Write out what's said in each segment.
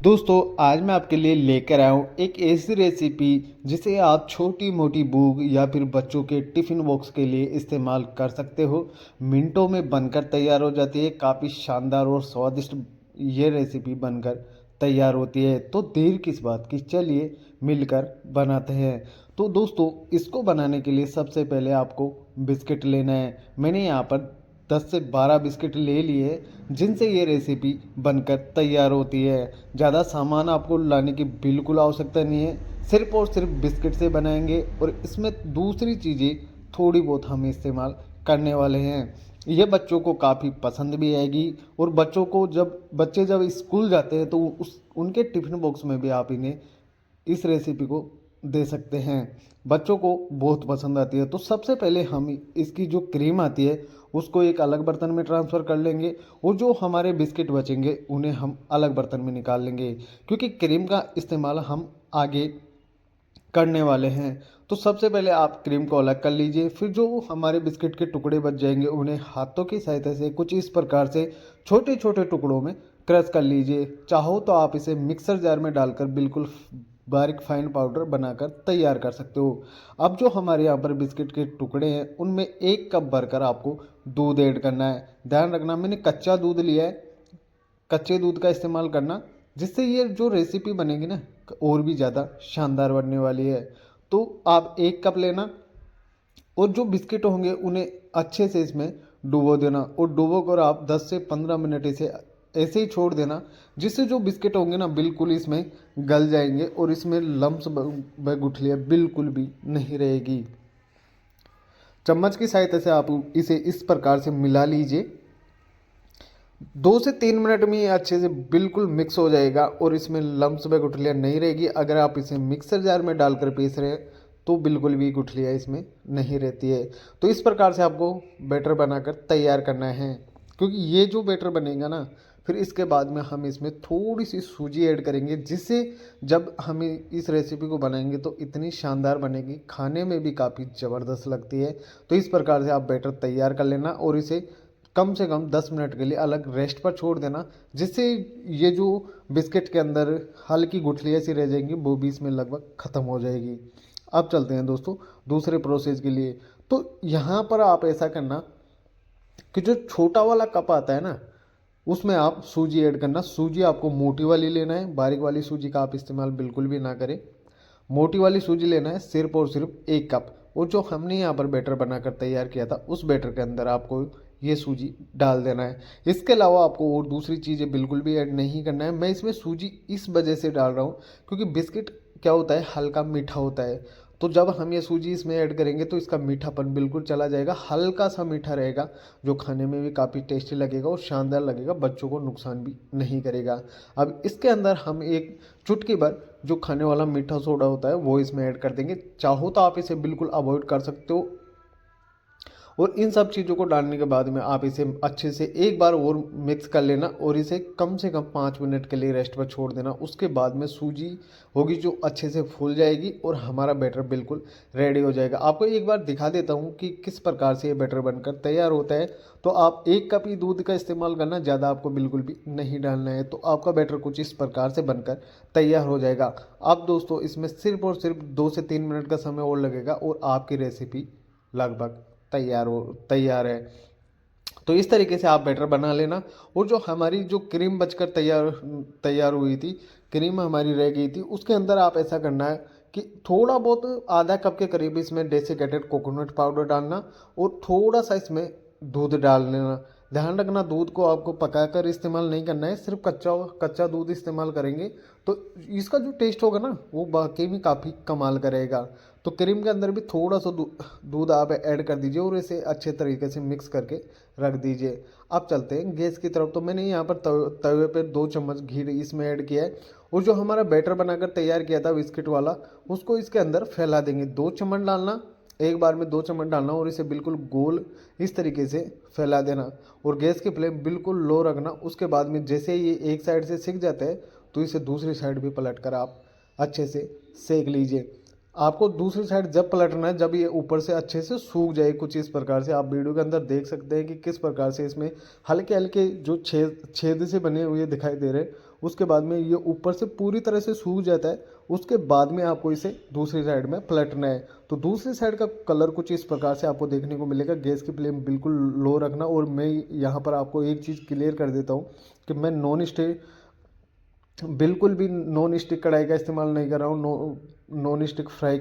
दोस्तों आज मैं आपके लिए लेकर आया हूँ एक ऐसी रेसिपी जिसे आप छोटी मोटी भूख या फिर बच्चों के टिफ़िन बॉक्स के लिए इस्तेमाल कर सकते हो। मिनटों में बनकर तैयार हो जाती है। काफ़ी शानदार और स्वादिष्ट ये रेसिपी बनकर तैयार होती है। तो देर किस बात की, चलिए मिलकर बनाते हैं। तो दोस्तों इसको बनाने के लिए सबसे पहले आपको बिस्किट लेना है। मैंने यहाँ पर 10 से 12 बिस्किट ले लिए जिनसे ये रेसिपी बनकर तैयार होती है। ज़्यादा सामान आपको लाने की बिल्कुल आवश्यकता नहीं है, सिर्फ और सिर्फ बिस्किट से बनाएंगे और इसमें दूसरी चीज़ें थोड़ी बहुत हम इस्तेमाल करने वाले हैं। ये बच्चों को काफ़ी पसंद भी आएगी और बच्चों को जब स्कूल जाते हैं तो उस उनके टिफ़िन बॉक्स में भी आप इन्हें इस रेसिपी को दे सकते हैं। बच्चों को बहुत पसंद आती है। तो सबसे पहले हम इसकी जो क्रीम आती है उसको एक अलग बर्तन में ट्रांसफ़र कर लेंगे और जो हमारे बिस्किट बचेंगे उन्हें हम अलग बर्तन में निकाल लेंगे, क्योंकि क्रीम का इस्तेमाल हम आगे करने वाले हैं। तो सबसे पहले आप क्रीम को अलग कर लीजिए। फिर जो हमारे बिस्किट के टुकड़े बच जाएंगे उन्हें हाथों की सहायता से कुछ इस प्रकार से छोटे छोटे टुकड़ों में क्रश कर लीजिए। चाहो तो आप इसे मिक्सर जार में डालकर बिल्कुल बारीक फाइन पाउडर बनाकर तैयार कर सकते हो। अब जो हमारे यहाँ पर बिस्किट के टुकड़े हैं उनमें 1 कप भरकर आपको दूध ऐड करना है। ध्यान रखना मैंने कच्चा दूध लिया है, कच्चे दूध का इस्तेमाल करना, जिससे ये जो रेसिपी बनेगी ना और भी ज़्यादा शानदार बनने वाली है। तो आप 1 कप लेना और जो बिस्किट होंगे उन्हें अच्छे से इसमें डुबो देना और डुबो कर आप 10 से 15 मिनट इसे ऐसे ही छोड़ देना, जिससे जो बिस्किट होंगे ना बिल्कुल इसमें गल जाएंगे और इसमें लम्स व गुठलियाँ बिल्कुल भी नहीं रहेगी। चम्मच की सहायता से आप इसे इस प्रकार से मिला लीजिए। 2 से 3 मिनट में ये अच्छे से बिल्कुल मिक्स हो जाएगा और इसमें लम्स व गुठलियाँ नहीं रहेगी। अगर आप इसे मिक्सर जार में डालकर पीस रहे हैं तो बिल्कुल भी गुठलियाँ इसमें नहीं रहती है। तो इस प्रकार से आपको बैटर बनाकर तैयार करना है, क्योंकि ये जो बैटर बनेगा ना फिर इसके बाद में हम इसमें थोड़ी सी सूजी ऐड करेंगे, जिससे जब हम इस रेसिपी को बनाएंगे तो इतनी शानदार बनेगी, खाने में भी काफ़ी ज़बरदस्त लगती है। तो इस प्रकार से आप बैटर तैयार कर लेना और इसे कम से कम 10 मिनट के लिए अलग रेस्ट पर छोड़ देना, जिससे ये जो बिस्किट के अंदर हल्की गुठलियाँ सी रह जाएंगी वो भी इसमें लगभग ख़त्म हो जाएगी। अब चलते हैं दोस्तों दूसरे प्रोसेस के लिए। तो यहाँ पर आप ऐसा करना कि जो छोटा वाला कप आता है ना उसमें आप सूजी ऐड करना। सूजी आपको मोटी वाली लेना है, बारीक वाली सूजी का आप इस्तेमाल बिल्कुल भी ना करें। मोटी वाली सूजी लेना है सिर्फ और सिर्फ 1 कप। और जो हमने यहाँ पर बैटर बनाकर तैयार किया था उस बैटर के अंदर आपको ये सूजी डाल देना है। इसके अलावा आपको और दूसरी चीज़ें बिल्कुल भी ऐड नहीं करना है। मैं इसमें सूजी इस वजह से डाल रहा हूँ क्योंकि बिस्किट क्या होता है, हल्का मीठा होता है। तो जब हम ये सूजी इसमें ऐड करेंगे तो इसका मीठापन बिल्कुल चला जाएगा, हल्का सा मीठा रहेगा जो खाने में भी काफ़ी टेस्टी लगेगा और शानदार लगेगा, बच्चों को नुकसान भी नहीं करेगा। अब इसके अंदर हम एक चुटकी भर जो खाने वाला मीठा सोडा होता है वो इसमें ऐड कर देंगे। चाहो तो आप इसे बिल्कुल अवॉइड कर सकते हो। और इन सब चीज़ों को डालने के बाद में आप इसे अच्छे से एक बार और मिक्स कर लेना और इसे कम से कम 5 मिनट के लिए रेस्ट पर छोड़ देना। उसके बाद में सूजी होगी जो अच्छे से फूल जाएगी और हमारा बैटर बिल्कुल रेडी हो जाएगा। आपको एक बार दिखा देता हूँ कि किस प्रकार से ये बैटर बनकर तैयार होता है। तो आप 1 कप ही दूध का इस्तेमाल करना, ज़्यादा आपको बिल्कुल भी नहीं डालना है। तो आपका बैटर कुछ इस प्रकार से बनकर तैयार हो जाएगा। अब दोस्तों इसमें सिर्फ और सिर्फ 2 से 3 मिनट का समय और लगेगा और आपकी रेसिपी लगभग तैयार है। तो इस तरीके से आप बैटर बना लेना। और जो हमारी जो क्रीम बचकर तैयार तैयार हुई थी, क्रीम हमारी रह गई थी, उसके अंदर आप ऐसा करना है कि थोड़ा बहुत आधा कप के करीब इसमें डेसिकेटेड कोकोनट पाउडर डालना और थोड़ा सा इसमें दूध डाल लेना। ध्यान रखना दूध को आपको पकाकर इस्तेमाल नहीं करना है, सिर्फ कच्चा कच्चा दूध इस्तेमाल करेंगे तो इसका जो टेस्ट होगा ना वो वाकई में काफ़ी कमाल करेगा। तो क्रीम के अंदर भी थोड़ा सा दूध आप ऐड कर दीजिए और इसे अच्छे तरीके से मिक्स करके रख दीजिए। अब चलते हैं गैस की तरफ। तो मैंने यहाँ पर तवे पे 2 चम्मच घी इसमें ऐड किया है और जो हमारा बैटर बनाकर तैयार किया था बिस्किट वाला उसको इसके अंदर फैला देंगे। 2 चम्मच डालना, एक बार में 2 चम्मच डालना और इसे बिल्कुल गोल इस तरीके से फैला देना और गैस की फ्लेम बिल्कुल लो रखना। उसके बाद में जैसे ये एक साइड से सिक जाता है तो इसे दूसरी साइड भी पलट कर आप अच्छे से सेक लीजिए। आपको दूसरी साइड जब पलटना है जब ये ऊपर से अच्छे से सूख जाए, कुछ इस प्रकार से। आप वीडियो के अंदर देख सकते हैं कि किस प्रकार से इसमें हल्के हल्के जो छेद छेद से बने हुए दिखाई दे रहे हैं उसके बाद में ये ऊपर से पूरी तरह से सूख जाता है। उसके बाद में आपको इसे दूसरी साइड में पलटना है। तो दूसरी साइड का कलर कुछ इस प्रकार से आपको देखने को मिलेगा। गैस की फ्लेम बिल्कुल लो रखना। और मैं यहाँ पर आपको एक चीज़ क्लियर कर देता हूँ कि मैं बिल्कुल भी नॉन स्टिक कढ़ाई का इस्तेमाल नहीं कर रहा हूँ। नॉन स्टिक फ्राई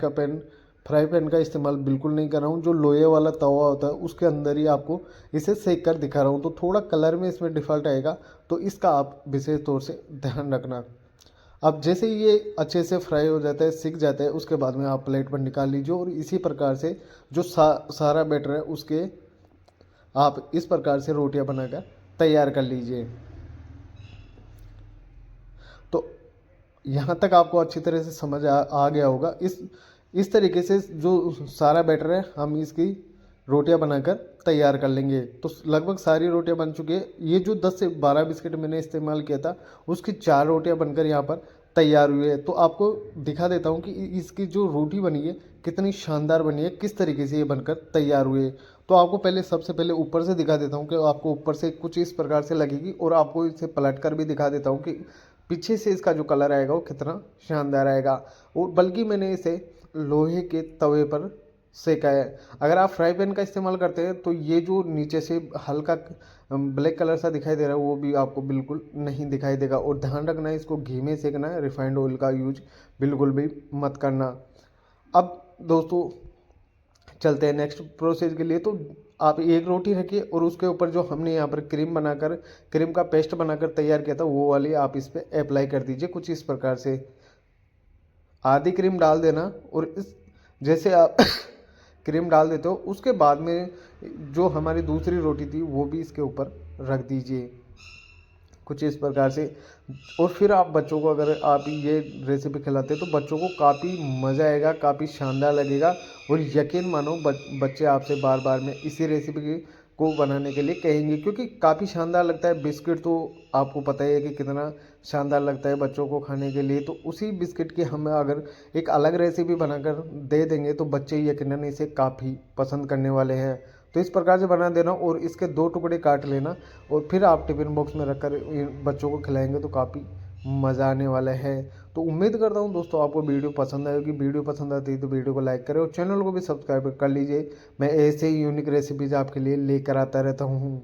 पैन का इस्तेमाल बिल्कुल नहीं कर रहा हूँ। जो लोहे वाला तवा होता है उसके अंदर ही आपको इसे सेक कर दिखा रहा हूँ। तो थोड़ा कलर में इसमें डिफ़ॉल्ट आएगा, तो इसका आप विशेष तौर से ध्यान रखना। अब जैसे ही ये अच्छे से फ्राई हो जाता है, सिक जाता है, उसके बाद में आप प्लेट पर निकाल लीजिए। और इसी प्रकार से जो सारा बैटर है उसके आप इस प्रकार से रोटियां बनाकर तैयार कर लीजिए। तो यहाँ तक आपको अच्छी तरह से समझ आ गया होगा। इस तरीके से जो सारा बैटर है हम इसकी रोटियां बनाकर तैयार कर लेंगे। तो लगभग सारी रोटियां बन चुकी है। ये जो 10 से 12 बिस्किट मैंने इस्तेमाल किया था उसकी 4 रोटियां बनकर यहाँ पर तैयार हुई है। तो आपको दिखा देता हूँ कि इसकी जो रोटी बनी है कितनी शानदार बनी है, किस तरीके से ये बनकर तैयार हुई है। तो आपको सबसे पहले ऊपर से दिखा देता हूँ कि आपको ऊपर से कुछ इस प्रकार से लगेगी। और आपको इसे पलट कर भी दिखा देता हूँ कि पीछे से इसका जो कलर आएगा वो कितना शानदार आएगा। और बल्कि मैंने इसे लोहे के तवे पर सेका है। अगर आप फ्राई पैन का इस्तेमाल करते हैं तो ये जो नीचे से हल्का ब्लैक कलर सा दिखाई दे रहा है वो भी आपको बिल्कुल नहीं दिखाई देगा। और ध्यान रखना है इसको घी में सेकना है, रिफाइंड ऑयल का यूज बिल्कुल भी मत करना। अब दोस्तों चलते हैं नेक्स्ट प्रोसेस के लिए। तो आप एक रोटी रखिए और उसके ऊपर जो हमने यहाँ पर क्रीम का पेस्ट बनाकर तैयार किया था वो वाली आप इस पर अप्लाई कर दीजिए कुछ इस प्रकार से। आधी क्रीम डाल देना। और इस जैसे आप क्रीम डाल देते हो उसके बाद में जो हमारी दूसरी रोटी थी वो भी इसके ऊपर रख दीजिए कुछ इस प्रकार से। और फिर आप बच्चों को अगर आप ये रेसिपी खिलाते हैं तो बच्चों को काफ़ी मज़ा आएगा, काफ़ी शानदार लगेगा। और यकीन मानो बच्चे आपसे बार बार में इसी रेसिपी को बनाने के लिए कहेंगे, क्योंकि काफ़ी शानदार लगता है। बिस्किट तो आपको पता ही है कि कितना शानदार लगता है बच्चों को खाने के लिए। तो उसी बिस्किट की हम अगर एक अलग रेसिपी बनाकर दे देंगे तो बच्चे यकीनन इसे काफ़ी पसंद करने वाले हैं। तो इस प्रकार से बना देना और इसके 2 टुकड़े काट लेना। और फिर आप टिफ़िन बॉक्स में रखकर बच्चों को खिलाएंगे तो काफ़ी मज़ा आने वाला है। तो उम्मीद करता हूँ दोस्तों आपको वीडियो पसंद आएगी। वीडियो पसंद आती है तो वीडियो को लाइक करें और चैनल को भी सब्सक्राइब कर लीजिए। मैं ऐसे ही यूनिक रेसिपीज़ आपके लिए लेकर आता रहता हूँ।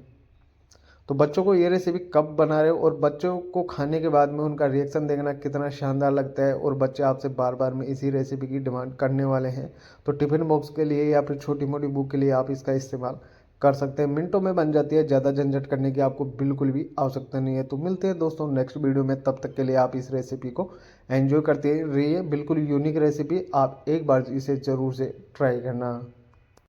तो बच्चों को ये रेसिपी कब बना रहे हो और बच्चों को खाने के बाद में उनका रिएक्शन देखना कितना शानदार लगता है। और बच्चे आपसे बार बार में इसी रेसिपी की डिमांड करने वाले हैं। तो टिफ़िन बॉक्स के लिए या फिर छोटी मोटी बुक के लिए आप इसका इस्तेमाल कर सकते हैं। मिनटों में बन जाती है, ज़्यादा झंझट करने की आपको बिल्कुल भी आवश्यकता नहीं है। तो मिलते हैं दोस्तों नेक्स्ट वीडियो में। तब तक के लिए आप इस रेसिपी को एंजॉय करते रहिए। बिल्कुल यूनिक रेसिपी, आप एक बार इसे ज़रूर से ट्राई करना।